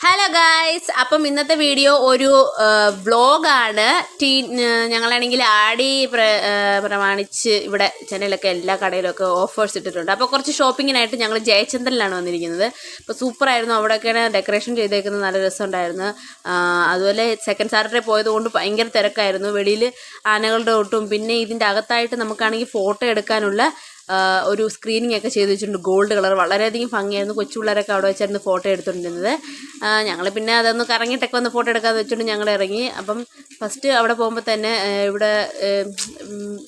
Hello guys, അപ്പം ഇന്നത്തെ video ഒരു വ്ളോഗാണ്. ഞങ്ങളാണെങ്കിൽ ആടി പ്രമാണിച്ച് ഇവിടെ ചെന്നൈയിലൊക്കെ എല്ലാ കടയിലൊക്കെ ഓഫേഴ്സ് ഇട്ടിട്ടുണ്ട്. അപ്പോൾ കുറച്ച് ഷോപ്പിങ്ങിനായിട്ട് ഞങ്ങൾ ജയചന്ദ്രനിലാണ് വന്നിരിക്കുന്നത്. അപ്പോൾ സൂപ്പറായിരുന്നു. അവിടെയൊക്കെയാണ് ഡെക്കറേഷൻ ചെയ്തേക്കുന്നത്, നല്ല രസമുണ്ടായിരുന്നു. അതുപോലെ സെക്കൻഡ് സാറ്റർഡേ പോയതുകൊണ്ട് ഭയങ്കര തിരക്കായിരുന്നു. വെളിയിൽ ആനകളുടെ ഒട്ടും, പിന്നെ ഇതിൻ്റെ അകത്തായിട്ട് നമുക്കാണെങ്കിൽ ഫോട്ടോ എടുക്കാനുള്ള ഒരു സ്ക്രീനിങ് ഒക്കെ ചെയ്ത് വെച്ചിട്ടുണ്ട്. ഗോൾഡ് കളർ വളരെയധികം ഭംഗിയായിരുന്നു. കൊച്ചു പിള്ളേരൊക്കെ അവിടെ വെച്ചായിരുന്നു ഫോട്ടോ എടുത്തുകൊണ്ടിരുന്നത്. ഞങ്ങൾ പിന്നെ അതൊന്ന് കറങ്ങിയിട്ടൊക്കെ വന്ന് ഫോട്ടോ എടുക്കാമെന്ന് വെച്ചിട്ട് ഞങ്ങൾ ഇറങ്ങി. അപ്പം ഫസ്റ്റ് അവിടെ പോകുമ്പോൾ തന്നെ ഇവിടെ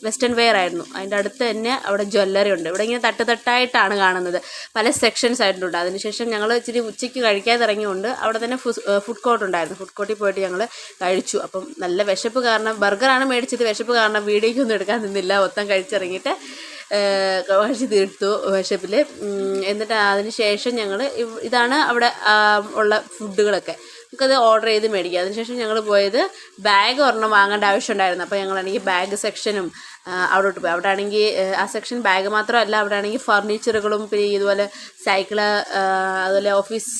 വെസ്റ്റേൺ വെയർ ആയിരുന്നു. അതിൻ്റെ അടുത്ത് തന്നെ അവിടെ ജ്വല്ലറി ഉണ്ട്. ഇവിടെ ഇങ്ങനെ തട്ടായിട്ടാണ് കാണുന്നത്, പല സെക്ഷൻസ് ആയിട്ടുണ്ട്. അതിനുശേഷം ഞങ്ങൾ ഇച്ചിരി ഉച്ചയ്ക്ക് കഴിക്കാതെ ഇറങ്ങിയുകൊണ്ട് അവിടെ തന്നെ ഫുഡ് കോർട്ട് ഉണ്ടായിരുന്നു. ഫുഡ് കോർട്ടിൽ പോയിട്ട് ഞങ്ങൾ കഴിച്ചു. അപ്പം നല്ല വിശപ്പ് കാരണം ബർഗറാണ് മേടിച്ചത്. വിശപ്പ് കാരണം വീഡിയോയ്ക്കൊന്നും എടുക്കാൻ നിന്നില്ല, മൊത്തം കഴിച്ചിറങ്ങിയിട്ട് കഴിച്ച് തീർത്തു വിശപ്പിൽ. എന്നിട്ട് അതിന് ശേഷം ഞങ്ങൾ ഇതാണ് അവിടെ ഉള്ള ഫുഡുകളൊക്കെ നമുക്കത് ഓർഡർ ചെയ്ത് മേടിക്കുക. അതിനുശേഷം ഞങ്ങൾ പോയത് ബാഗ് ഒരെണ്ണം വാങ്ങേണ്ട ആവശ്യമുണ്ടായിരുന്നു. അപ്പോൾ ഞങ്ങളാണെങ്കിൽ ബാഗ് സെക്ഷനും അവിടോട്ട് പോയി. അവിടെ ആണെങ്കിൽ ആ സെക്ഷൻ ബാഗ് മാത്രമല്ല, അവിടെ ആണെങ്കിൽ ഫർണിച്ചറുകളും പിന്നെ ഇതുപോലെ സൈക്കിള്, അതുപോലെ ഓഫീസ്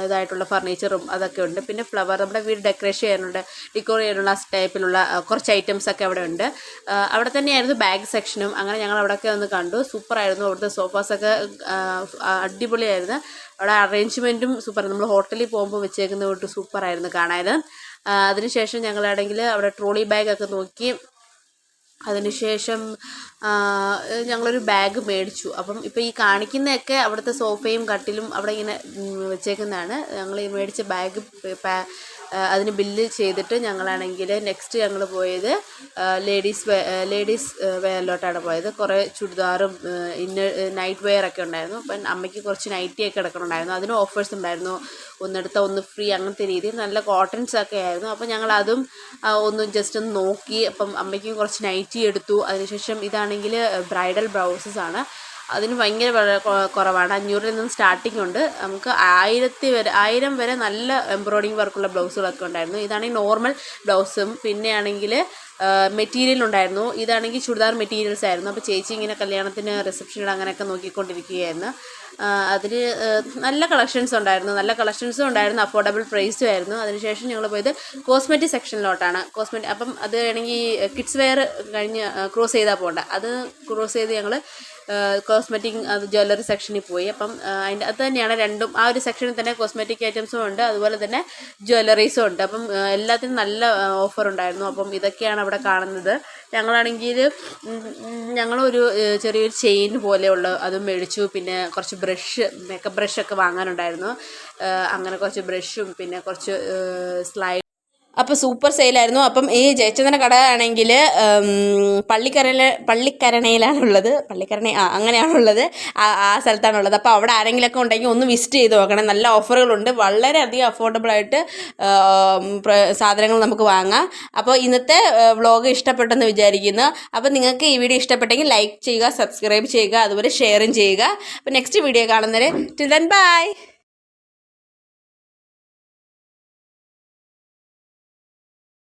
ഇതായിട്ടുള്ള ഫർണിച്ചറും അതൊക്കെ ഉണ്ട്. പിന്നെ ഫ്ലവർ, നമ്മുടെ വീട് ഡെക്കറേഷൻ ചെയ്യാനുണ്ട്, ഡെക്കോർ ചെയ്യാനുള്ള ടൈപ്പിലുള്ള കുറച്ച് ഐറ്റംസൊക്കെ അവിടെ ഉണ്ട്. അവിടെ തന്നെയായിരുന്നു ബാഗ് സെക്ഷനും. അങ്ങനെ ഞങ്ങൾ അവിടെയൊക്കെ ഒന്ന് കണ്ടു. സൂപ്പറായിരുന്നു. അവിടുത്തെ സോഫാസൊക്കെ അടിപൊളിയായിരുന്നു. അവിടെ അറേഞ്ച്മെൻറ്റും സൂപ്പർ. നമ്മൾ ഹോട്ടലിൽ പോകുമ്പോൾ വെച്ചേക്കുന്ന തൊട്ട് സൂപ്പറായിരുന്നു കാണാൻ. അതിനുശേഷം ഞങ്ങളാണെങ്കിൽ അവിടെ ട്രോളി ബാഗൊക്കെ നോക്കി. അതിനുശേഷം ഞങ്ങളൊരു ബാഗ് മേടിച്ചു. അപ്പം ഇപ്പോൾ ഈ കാണിക്കുന്നതൊക്കെ അവിടുത്തെ സോഫയും കട്ടിലും അവിടെ ഇങ്ങനെ വെച്ചേക്കുന്നതാണ്. ഞങ്ങൾ ഈ മേടിച്ച ബാഗ് അതിന് ബില്ല് ചെയ്തിട്ട് ഞങ്ങളാണെങ്കിൽ നെക്സ്റ്റ് ഞങ്ങൾ പോയത് ലേഡീസ് വെയറിലോട്ടാണ് പോയത്. കുറേ ചുരിദാറും നൈറ്റ് വെയറൊക്കെ ഉണ്ടായിരുന്നു. അപ്പം അമ്മയ്ക്ക് കുറച്ച് നൈറ്റിയൊക്കെ എടുക്കണുണ്ടായിരുന്നു. അതിന് ഓഫേഴ്സ് ഉണ്ടായിരുന്നു, ഒന്നെടുത്താൽ ഒന്ന് ഫ്രീ, അങ്ങനത്തെ രീതിയിൽ നല്ല കോട്ടൺസൊക്കെ ആയിരുന്നു. അപ്പം ഞങ്ങളതും ഒന്ന് ജസ്റ്റ് ഒന്ന് നോക്കി. അപ്പം അമ്മയ്ക്കും കുറച്ച് നൈറ്റി എടുത്തു. അതിനുശേഷം ഇതാണെങ്കിൽ ബ്രൈഡൽ ബ്ലൗസസ് ആണ്. അതിന് ഭയങ്കര കുറവാണ്. 500 നിന്നും സ്റ്റാർട്ടിംഗ് ഉണ്ട്. നമുക്ക് 1000 വരെ നല്ല എംബ്രോയിഡിങ് വർക്കുള്ള ബ്ലൗസുകളൊക്കെ ഉണ്ടായിരുന്നു. ഇതാണെങ്കിൽ നോർമൽ ബ്ലൗസും പിന്നെ ആണെങ്കിൽ മെറ്റീരിയൽ ഉണ്ടായിരുന്നു. ഇതാണെങ്കിൽ ചുരിദാർ മെറ്റീരിയൽസ് ആയിരുന്നു. അപ്പോൾ ചേച്ചി ഇങ്ങനെ കല്യാണത്തിന് റിസപ്ഷനിൽ അങ്ങനെയൊക്കെ നോക്കിക്കൊണ്ടിരിക്കുകയായിരുന്നു. അതിന് നല്ല കളക്ഷൻസും ഉണ്ടായിരുന്നു, അഫോർഡബിൾ പ്രൈസും ആയിരുന്നു. അതിനുശേഷം ഞങ്ങൾ പോയത് കോസ്മെറ്റിക് സെക്ഷനിലോട്ടാണ്. അപ്പം അത് ആണെങ്കിൽ കിഡ്സ് വെയർ കഴിഞ്ഞ് ക്രോസ് ചെയ്താൽ പോകണ്ട, അത് ക്രോസ് ചെയ്ത് ഞങ്ങൾ കോസ്മെറ്റിക് ജ്വല്ലറി സെക്ഷനിൽ പോയി. അപ്പം അതിൻ്റെ അത് തന്നെയാണ് രണ്ടും. ആ ഒരു സെക്ഷനിൽ തന്നെ കോസ്മെറ്റിക് ഐറ്റംസും ഉണ്ട്, അതുപോലെ തന്നെ ജ്വല്ലറീസും ഉണ്ട്. അപ്പം എല്ലാത്തിനും നല്ല ഓഫർ ഉണ്ടായിരുന്നു. അപ്പം ഇതൊക്കെയാണ് അവിടെ കാണുന്നത്. ഞങ്ങളാണെങ്കിൽ ഞങ്ങളൊരു ചെറിയൊരു ചെയിൻ പോലെയുള്ള അതും മേടിച്ചു. പിന്നെ കുറച്ച് മേക്കപ്പ് ബ്രഷൊക്കെ വാങ്ങാനുണ്ടായിരുന്നു. അങ്ങനെ കുറച്ച് ബ്രഷും പിന്നെ കുറച്ച് അപ്പോൾ സൂപ്പർ സെയിലായിരുന്നു. അപ്പം ഈ ജയചന്ദ്രൻ കട ആണെങ്കിൽ പള്ളിക്കരണയിലാണുള്ളത്. അങ്ങനെയാണുള്ളത്, ആ സ്ഥലത്താണുള്ളത്. അപ്പോൾ അവിടെ ആരെങ്കിലുമൊക്കെ ഉണ്ടെങ്കിൽ ഒന്ന് വിസിറ്റ് ചെയ്ത് നോക്കണം. നല്ല ഓഫറുകളുണ്ട്, വളരെയധികം അഫോർഡബിളായിട്ട് സാധനങ്ങൾ നമുക്ക് വാങ്ങാം. അപ്പോൾ ഇന്നത്തെ വ്ളോഗ് ഇഷ്ടപ്പെട്ടെന്ന് വിചാരിക്കുന്നു. അപ്പോൾ നിങ്ങൾക്ക് ഈ വീഡിയോ ഇഷ്ടപ്പെട്ടെങ്കിൽ ലൈക്ക് ചെയ്യുക, സബ്സ്ക്രൈബ് ചെയ്യുക, അതുപോലെ ഷെയറും ചെയ്യുക. അപ്പോൾ നെക്സ്റ്റ് വീഡിയോ കാണുന്നവരെ ടിൽ ദെൻ ബൈ.